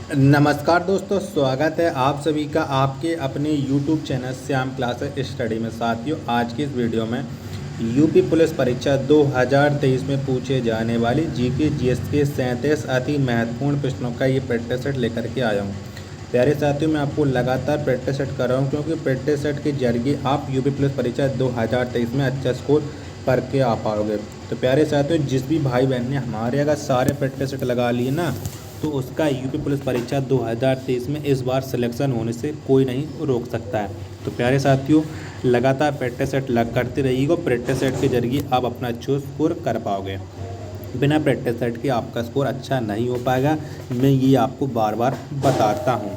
नमस्कार दोस्तों, स्वागत है आप सभी का आपके अपने YouTube channel Shyam classes study में। साथियों, आज की इस वीडियो में यूपी पुलिस परीक्षा 2023 में पूछे जाने वाली जीके जीएस के 37 अति महत्वपूर्ण प्रश्नों का ये प्रैक्टिस सेट लेकर के आया हूँ। प्यारे साथियों, मैं आपको लगातार प्रैक्टिस सेट कर रहा हूँ क्योंकि प्रैक्टिस सेट के जरिए आप यूपी पुलिस परीक्षा 2023 में अच्छा स्कोर करके आ पाओगे। तो प्यारे साथियों, जिस भी भाई बहन ने हमारे अगर सारे प्रैक्टिस सेट लगा लिए ना, तो उसका यूपी पुलिस परीक्षा 2023 में इस बार सिलेक्शन होने से कोई नहीं रोक सकता है। तो प्यारे साथियों, लगातार प्रैक्टिस सेट करते रहिएगा। प्रैक्टिस सेट के जरिए आप अपना अच्छा स्कोर कर पाओगे। बिना प्रैक्टिस सेट के आपका स्कोर अच्छा नहीं हो पाएगा, मैं ये आपको बार बार बताता हूँ।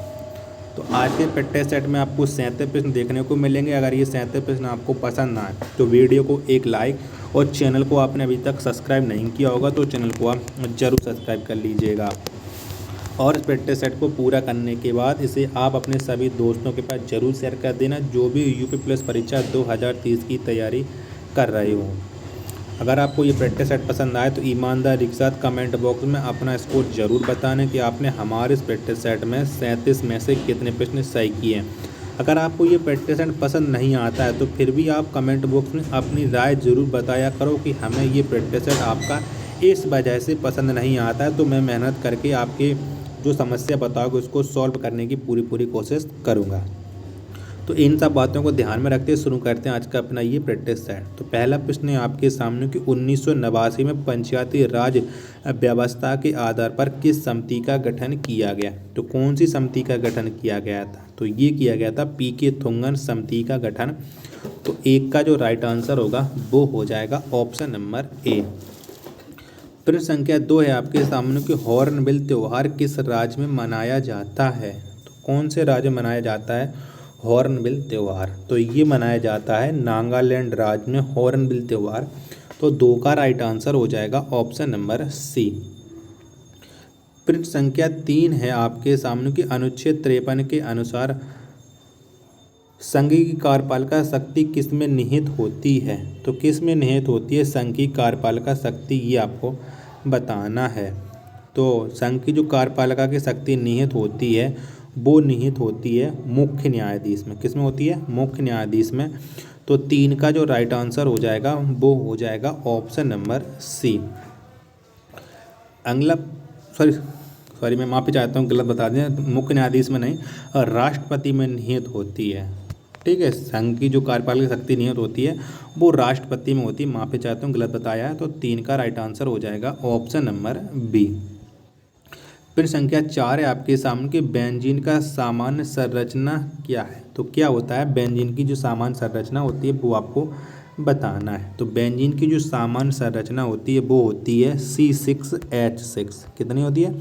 तो आज के प्रैक्टिस सेट में आपको 37 प्रश्न देखने को मिलेंगे। अगर ये 37 प्रश्न आपको पसंद ना आए तो वीडियो को एक लाइक, और चैनल को आपने अभी तक सब्सक्राइब नहीं किया होगा तो चैनल को आप ज़रूर सब्सक्राइब कर लीजिएगा। और इस प्रैक्टिस सेट को पूरा करने के बाद इसे आप अपने सभी दोस्तों के पास ज़रूर शेयर कर देना, जो भी यूपी पुलिस परीक्षा 2030 की तैयारी कर रहे हो। अगर आपको ये प्रैक्टिस सेट पसंद आए तो ईमानदारी के साथ कमेंट बॉक्स में अपना स्कोर ज़रूर बताने कि आपने हमारे इस प्रैक्टिस सेट में 37 में से कितने प्रश्न सही किए हैं। अगर आपको ये प्रैक्टिस सेट पसंद नहीं आता है तो फिर भी आप कमेंट बॉक्स में अपनी राय ज़रूर बताया करो कि हमें ये प्रैक्टिस सेट आपका इस वजह से पसंद नहीं आता है, तो मैं मेहनत करके आपके जो समस्या बताओगे उसको सॉल्व करने की पूरी कोशिश करूँगा। तो इन सब बातों को ध्यान में रखते शुरू करते हैं आज का अपना ये प्रैक्टिस सेट। तो पहला प्रश्न है आपके सामने कि 1989 में पंचायती राज व्यवस्था के आधार पर किस समिति का गठन किया गया। तो कौन सी समिति का गठन किया गया था? तो ये किया गया था पीके थुंगन समिति का गठन। तो एक का जो राइट आंसर होगा वो हो जाएगा ऑप्शन नंबर ए। प्रश्न संख्या 2 है आपके सामने कि हॉर्नबिल त्यौहार किस राज्य में मनाया जाता है। तो कौन से राज्य में मनाया जाता है हॉर्नबिल त्यौहार? तो ये मनाया जाता है नागालैंड राज्य में हॉर्नबिल त्यौहार। तो 2 का राइट आंसर हो जाएगा ऑप्शन नंबर सी। प्रश्न संख्या 3 है आपके सामने कि अनुच्छेद 53 के अनुसार संघ की कार्यपालिका शक्ति किस में निहित होती है। तो किस में निहित होती है संघ की कार्यपालिका शक्ति, ये आपको बताना है। तो संघ की जो कार्यपालिका की शक्ति निहित होती है वो निहित होती है मुख्य न्यायाधीश में। किस में होती है? मुख्य न्यायाधीश में। तो 3 का जो राइट आंसर हो जाएगा वो हो जाएगा ऑप्शन नंबर सी। अगला सॉरी मैं माफ़ी चाहता हूँ, गलत बता दें, मुख्य न्यायाधीश में नहीं, राष्ट्रपति में निहित होती है। ठीक है, संघ की जो कार्यपालिक शक्ति निहित होती है वो राष्ट्रपति में होती है। माफ़ी चाहता हूँ, गलत बताया है। तो 3 का राइट आंसर हो जाएगा ऑप्शन नंबर बी। प्रश्न संख्या 4 है आपके सामने कि बेंजीन का सामान्य संरचना क्या है। तो क्या होता है बेंजीन की जो सामान्य संरचना होती है वो आपको बताना है। तो बेंजीन की जो सामान्य संरचना होती है वो होती है C6H6। कितनी होती है?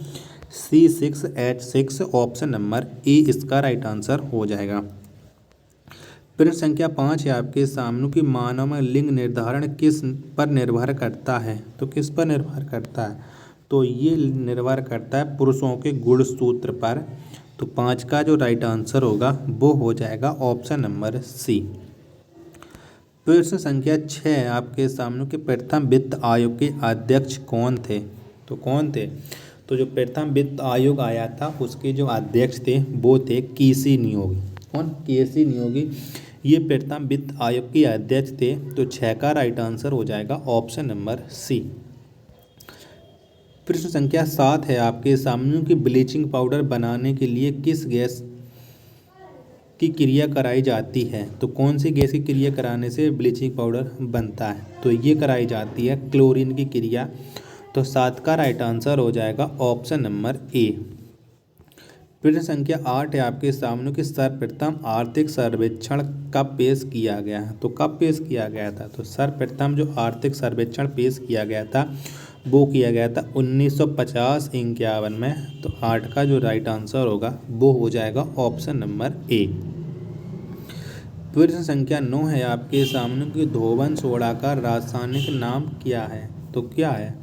C6H6। ऑप्शन नंबर ए इसका राइट आंसर हो जाएगा। प्रश्न संख्या 5 है आपके सामने कि मानव में लिंग निर्धारण किस पर निर्भर करता है। तो किस पर निर्भर करता है? तो ये निर्भर करता है पुरुषों के गुणसूत्र पर। तो 5 का जो राइट आंसर होगा वो हो जाएगा ऑप्शन नंबर सी। प्रश्न संख्या 6 है आपके सामने कि प्रथम वित्त आयोग के अध्यक्ष कौन थे। तो कौन थे? तो जो प्रथम वित्त आयोग आया था उसके जो अध्यक्ष थे वो थे केसी नियोगी। कौन? केसी नियोगी। ये प्रथम वित्त आयोग के अध्यक्ष थे। तो 6 का राइट आंसर हो जाएगा ऑप्शन नंबर सी। प्रश्न संख्या 7 है आपके सामने कि ब्लीचिंग पाउडर बनाने के लिए किस गैस की क्रिया कराई जाती है। तो कौन सी गैस की क्रिया कराने से ब्लीचिंग पाउडर बनता है? तो ये कराई जाती है क्लोरीन की क्रिया। तो 7 का राइट आंसर हो जाएगा ऑप्शन नंबर ए। प्रश्न संख्या 8 है आपके सामने कि सर्वप्रथम आर्थिक सर्वेक्षण कब पेश किया गया। तो कब पेश किया गया था? तो सर्वप्रथम जो आर्थिक सर्वेक्षण पेश किया गया था वो किया गया था 1950-51 में। तो 8 का जो राइट आंसर होगा वो हो जाएगा ऑप्शन नंबर ए। प्रश्न संख्या 9 है आपके सामने कि धोवन सोडा का रासायनिक नाम क्या है। तो क्या है?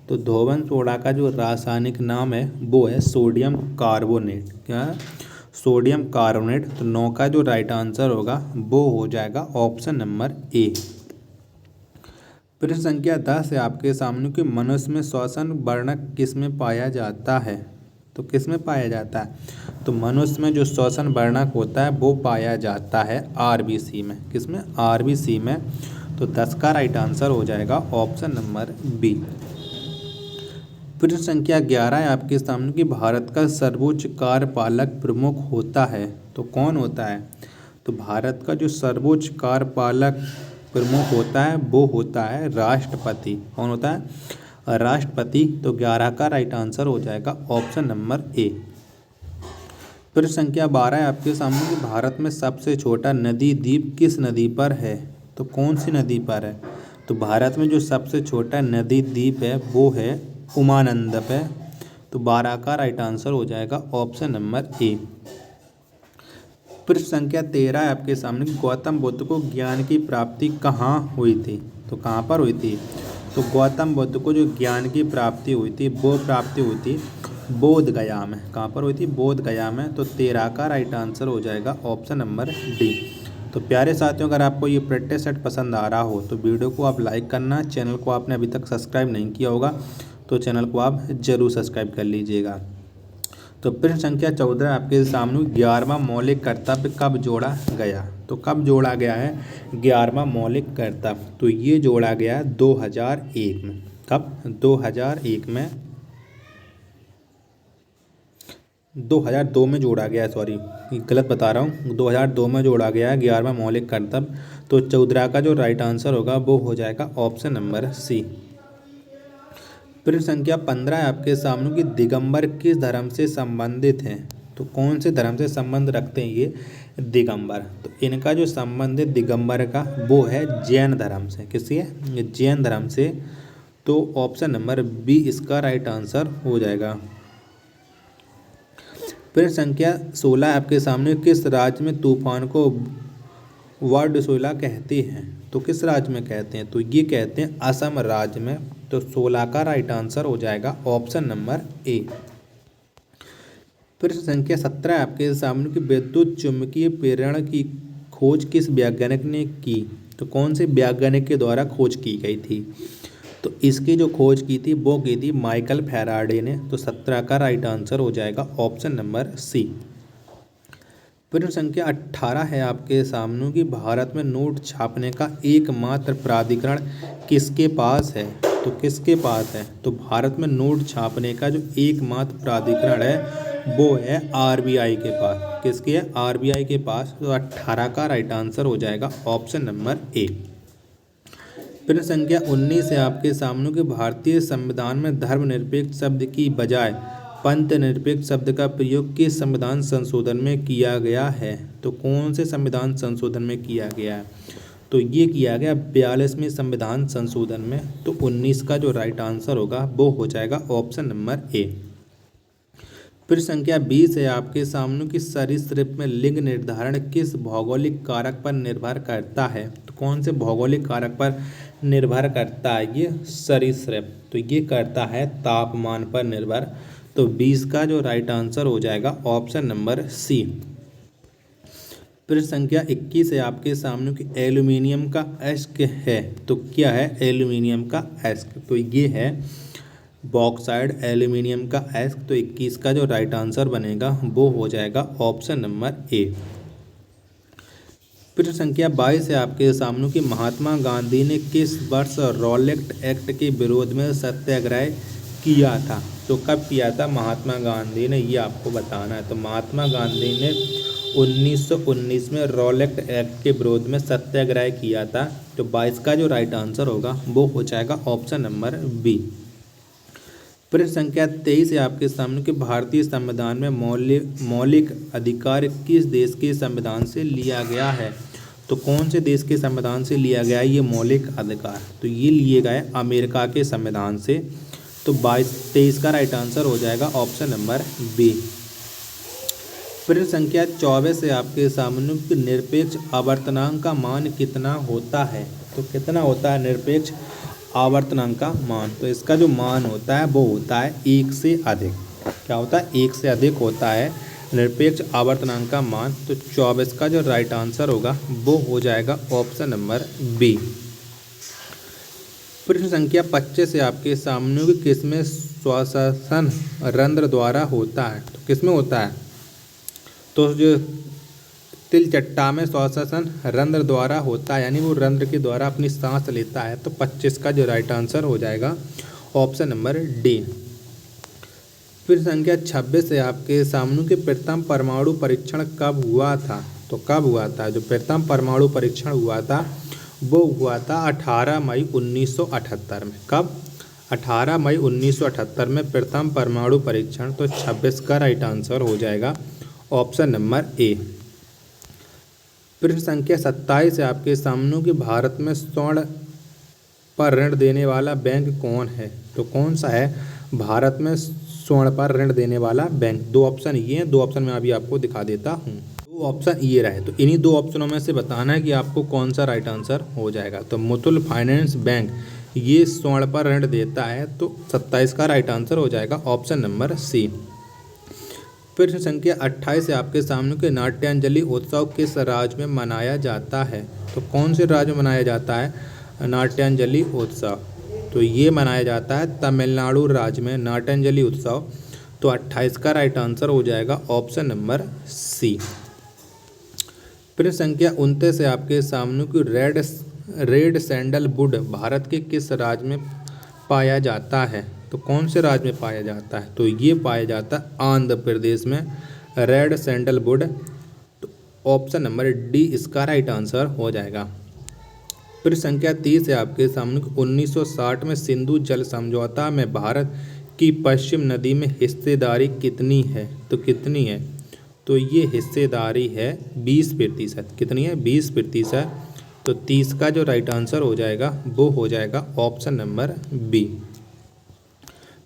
तो धोवन सोडा का जो रासायनिक नाम है वो है सोडियम कार्बोनेट। क्या है? Sodium carbonate. तो 9 का जो राइट आंसर होगा वो हो जाएगा ऑप्शन नंबर ए। प्रश्न संख्या 10 है आपके सामने कि मनुष्य में श्वसन वर्णक किस में पाया जाता है। तो किस में पाया जाता है? तो मनुष्य में जो श्वसन वर्णक होता है वो पाया जाता है आरबीसी में। किस में? आरबीसी में। तो 10 का राइट आंसर हो जाएगा ऑप्शन नंबर बी। प्रश्न संख्या 11 है आपके सामने कि भारत का सर्वोच्च कार्यपालक प्रमुख होता है तो कौन होता है? तो भारत का जो सर्वोच्च कार्यपालक प्रमुख होता है वो होता है राष्ट्रपति। कौन होता है? राष्ट्रपति। तो 11 का राइट आंसर हो जाएगा ऑप्शन नंबर ए। प्रश्न संख्या 12 है आपके सामने कि भारत में सबसे छोटा नदी द्वीप किस नदी पर है? तो कौन सी नदी पर है? तो भारत में जो सबसे छोटा नदी द्वीप है वो है उमानंद पे। तो 12 का राइट आंसर हो जाएगा ऑप्शन नंबर ए। प्रश्न संख्या 13 है आपके सामने कि गौतम बुद्ध को ज्ञान की प्राप्ति कहाँ हुई थी? तो कहाँ पर हुई थी? तो गौतम बुद्ध को जो ज्ञान की प्राप्ति हुई थी वो प्राप्ति हुई थी बोध गया में। कहाँ पर हुई थी? बोध गया में। तो 13 का राइट आंसर हो जाएगा ऑप्शन नंबर डी। तो प्यारे साथियों, अगर आपको ये प्रैक्टिस सेट पसंद आ रहा हो तो वीडियो को आप लाइक करना, चैनल को आपने अभी तक सब्सक्राइब नहीं किया होगा तो चैनल को आप जरूर सब्सक्राइब कर लीजिएगा। तो प्रश्न संख्या 14 आपके सामने 11वां मौलिक कर्तव्य कब जोड़ा गया? तो कब जोड़ा गया है 11वां मौलिक कर्तव्य? तो ये जोड़ा गया 2001 में। कब? 2001 में, 2002 में जोड़ा गया है। सॉरी, गलत बता रहा हूँ, 2002 में जोड़ा गया है 11वां मौलिक कर्तव्य। तो 14 का जो राइट आंसर होगा वो हो जाएगा ऑप्शन नंबर सी। प्रश्न संख्या 15 है आपके सामने कि दिगंबर किस धर्म से संबंधित हैं? तो कौन से धर्म से संबंध रखते हैं ये दिगंबर? तो इनका जो संबंध है दिगंबर का वो है जैन धर्म से। किससे? जैन धर्म से। तो ऑप्शन नंबर बी इसका राइट आंसर हो जाएगा। प्रश्न संख्या 16 आपके सामने किस राज्य में तूफान को वर्डसोला कहते हैं? तो किस राज्य में कहते हैं? तो ये कहते हैं असम राज्य में। तो 16 का राइट आंसर हो जाएगा ऑप्शन नंबर ए। प्रश्न संख्या 17 आपके सामने की विद्युत चुम्बकीय प्रेरण की खोज किस वैज्ञानिक ने की? तो कौन से वैज्ञानिक के द्वारा खोज की गई थी? तो इसकी जो खोज की थी वो की थी माइकल फैराडे ने। तो 17 का राइट आंसर हो जाएगा ऑप्शन नंबर सी। प्रश्न संख्या 18 है आपके सामने कि भारत में नोट छापने का एकमात्र प्राधिकरण किसके पास है? तो किसके पास है? तो भारत में नोट छापने का जो एकमात्र प्राधिकरण है वो है आरबीआई के पास। किसके है? आरबीआई के पास। तो 18 का राइट आंसर हो जाएगा ऑप्शन नंबर ए। प्रश्न संख्या 19 है आपके सामने कि भारतीय संविधान में धर्मनिरपेक्ष शब्द की बजाय पंथ निरपेक्ष शब्द का प्रयोग किस संविधान संशोधन में किया गया है? तो कौन से संविधान संशोधन में किया गया है? तो ये किया गया 42वें संविधान संशोधन में। तो 19 का जो राइट आंसर होगा वो हो जाएगा ऑप्शन नंबर ए। प्रश्न संख्या 20 है आपके सामने कि सरीसृप में लिंग निर्धारण किस भौगोलिक कारक पर निर्भर करता है? तो कौन से भौगोलिक कारक पर निर्भर करता है ये सरीसृप? तो ये करता है तापमान पर निर्भर। तो 20 का जो राइट आंसर हो जाएगा ऑप्शन नंबर सी। प्रश्न संख्या 21 है आपके सामने कि एल्यूमिनियम का अयस्क है। तो क्या है एल्यूमिनियम का अयस्क? तो ये है बॉक्साइड एल्यूमिनियम का अयस्क। तो 21 का जो राइट आंसर बनेगा वो हो जाएगा ऑप्शन नंबर ए। प्रश्न संख्या 22 है आपके सामने कि महात्मा गांधी ने किस वर्ष रॉलेट एक्ट के विरोध में सत्याग्रह किया था? तो कब किया था महात्मा गांधी ने, ये आपको बताना है। तो महात्मा गांधी ने 1919 में रॉलेट एक्ट के विरोध में सत्याग्रह किया था। तो 22 का जो राइट आंसर होगा वो हो जाएगा ऑप्शन नंबर बी। प्रश्न संख्या 23 है आपके सामने कि भारतीय संविधान में मौलिक अधिकार किस देश के संविधान से लिया गया है? तो कौन से देश के संविधान से लिया गया है ये मौलिक अधिकार? तो ये लिए गए अमेरिका के संविधान से। तो 23 का राइट आंसर हो जाएगा ऑप्शन नंबर बी। प्रश्न संख्या 24 है आपके सामने कि निरपेक्ष आवर्तनांक का मान कितना होता है? तो कितना होता है निरपेक्ष आवर्तनांक का मान? तो इसका जो मान होता है वो होता है 1 से अधिक। क्या होता है? 1 से अधिक होता है निरपेक्ष आवर्तनांक का मान। तो 24 का जो राइट आंसर होगा वो हो जाएगा ऑप्शन नंबर बी। प्रश्न संख्या 25 से आपके सामने कि किसमें श्वसन रंध्र द्वारा होता है। तो किसमें होता है? तो जो तिलचट्टा में श्वसन रंध्र द्वारा होता है, यानी वो रंध्र के द्वारा अपनी सांस लेता है। तो 25 का जो राइट आंसर हो जाएगा ऑप्शन नंबर डी। फिर संख्या 26 है आपके सामने कि प्रथम परमाणु परीक्षण कब हुआ था? तो कब हुआ था? जो प्रथम परमाणु परीक्षण हुआ था वो हुआ था 18 मई 1978 में। कब? 18 मई 1978 में प्रथम परमाणु परीक्षण। तो 26 का राइट आंसर हो जाएगा ऑप्शन नंबर ए। प्रश्न संख्या 27 है आपके सामने कि भारत में स्वर्ण पर ऋण देने वाला बैंक कौन है? तो कौन सा है भारत में स्वर्ण पर ऋण देने वाला बैंक? दो ऑप्शन ये हैं, दो ऑप्शन मैं अभी आपको दिखा देता हूँ। दो ऑप्शन ये रहे, तो इन्हीं दो ऑप्शनों में से बताना है कि आपको कौन सा राइट आंसर हो जाएगा। तो मुथूट फाइनेंस बैंक ये स्वर्ण पर ऋण देता है। तो 27 का राइट आंसर हो जाएगा ऑप्शन नंबर सी। प्रश्न संख्या 28 है आपके सामने कि नाट्यांजलि उत्सव किस राज्य में मनाया जाता है? तो कौन से राज्य में मनाया जाता है नाट्यांजलि उत्सव? तो ये मनाया जाता है तमिलनाडु राज्य में नाट्यांजलि उत्सव। तो 28 का राइट आंसर हो जाएगा ऑप्शन नंबर सी। प्रश्न संख्या 29 है आपके सामने कि रेड सैंडलवुड भारत के किस राज्य में पाया जाता है? तो कौन से राज्य में पाया जाता है? तो ये पाया जाता है आंध्र प्रदेश में रेड सैंडलवुड। तो ऑप्शन नंबर डी इसका राइट आंसर हो जाएगा। प्रश्न संख्या 30 है आपके सामने 1960 में सिंधु जल समझौता में भारत की पश्चिम नदी में हिस्सेदारी कितनी है? तो कितनी है? तो ये हिस्सेदारी है 20%। कितनी है? 20%। तो 30 का जो राइट आंसर हो जाएगा वो हो जाएगा ऑप्शन नंबर बी।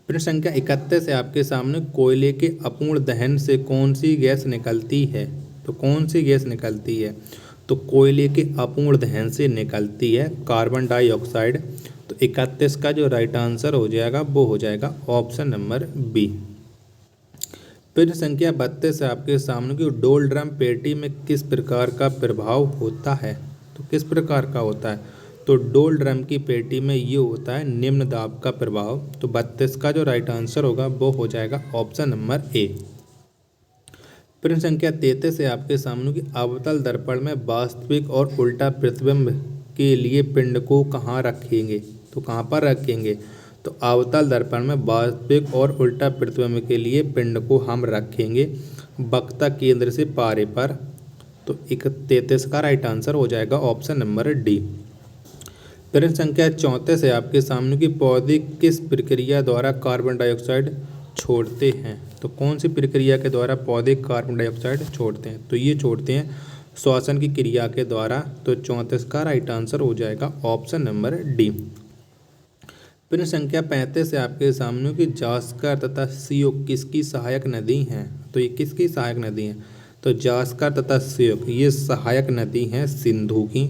प्रश्न संख्या 31 है आपके सामने कोयले के अपूर्ण दहन से कौन सी गैस निकलती है? तो कौन सी गैस निकलती है? तो कोयले के अपूर्ण दहन से निकलती है कार्बन डाइऑक्साइड। तो 31 का जो राइट आंसर हो जाएगा वो हो जाएगा ऑप्शन नंबर बी। प्रश्न संख्या 32 है आपके सामने कि डोल ड्रम पेटी में किस प्रकार का प्रभाव होता है? तो किस प्रकार का होता है? तो डोल ड्रम की पेटी में ये होता है निम्न दाब का प्रभाव। तो 32 का जो राइट आंसर होगा वो हो जाएगा ऑप्शन नंबर ए। प्रश्न संख्या 33 है आपके सामने कि अवतल दर्पण में वास्तविक और उल्टा प्रतिबिंब के लिए पिंड को कहाँ रखेंगे? तो कहाँ पर रखेंगे? तो अवतल दर्पण में वास्तविक और उल्टा प्रतिबिंब के लिए पिंड को हम रखेंगे वक्ता केंद्र से पारे पर। तो 33 का राइट आंसर हो जाएगा ऑप्शन नंबर डी। प्रश्न संख्या 34 है आपके सामने कि पौधे किस प्रक्रिया द्वारा कार्बन डाइऑक्साइड छोड़ते हैं? तो कौन सी प्रक्रिया के द्वारा पौधे कार्बन डाइऑक्साइड छोड़ते हैं? तो ये छोड़ते हैं श्वसन की क्रिया के द्वारा। तो 34 का राइट आंसर हो जाएगा ऑप्शन नंबर डी। प्रश्न संख्या 35 है आपके सामने कि जास्कर तथा श्योक किसकी सहायक नदी हैं? तो ये किसकी सहायक नदी हैं? तो जास्कर तथा श्योक ये सहायक नदी हैं सिंधु की।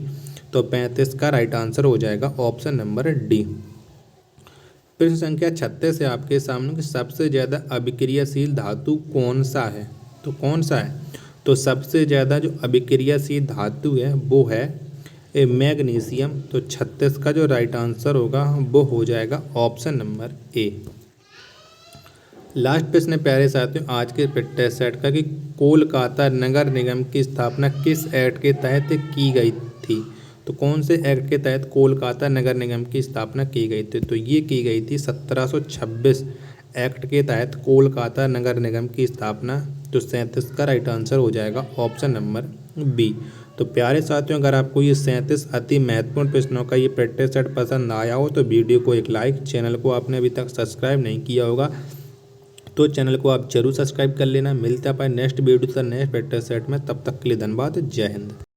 तो 35 का राइट आंसर हो जाएगा ऑप्शन नंबर डी। प्रश्न संख्या 36 है आपके सामने कि सबसे ज़्यादा अभिक्रियाशील धातु कौन सा है? तो कौन सा है? तो सबसे ज़्यादा जो अभिक्रियाशील धातु है वो है मैग्नीशियम। तो 36 का जो राइट आंसर होगा वो हो जाएगा ऑप्शन नंबर ए। लास्ट प्रश्न प्यारे साथियों आज के प्रैक्टिस सेट का कि कोलकाता नगर निगम की स्थापना किस एक्ट के तहत की गई थी? तो कौन से एक्ट के तहत कोलकाता नगर निगम की स्थापना की गई थी? तो ये की गई थी 1726 एक्ट के तहत कोलकाता नगर निगम की स्थापना। तो 37 का राइट आंसर हो जाएगा ऑप्शन नंबर बी। तो प्यारे साथियों अगर आपको ये 37 अति महत्वपूर्ण प्रश्नों का ये प्रैक्टिस सेट पसंद आया हो तो वीडियो को एक लाइक, चैनल को आपने अभी तक सब्सक्राइब नहीं किया होगा तो चैनल को आप जरूर सब्सक्राइब कर लेना। मिलते हैं अपने नेक्स्ट वीडियो से नेक्स्ट प्रैक्टिस सेट में, तब तक के लिए धन्यवाद। जय हिंद।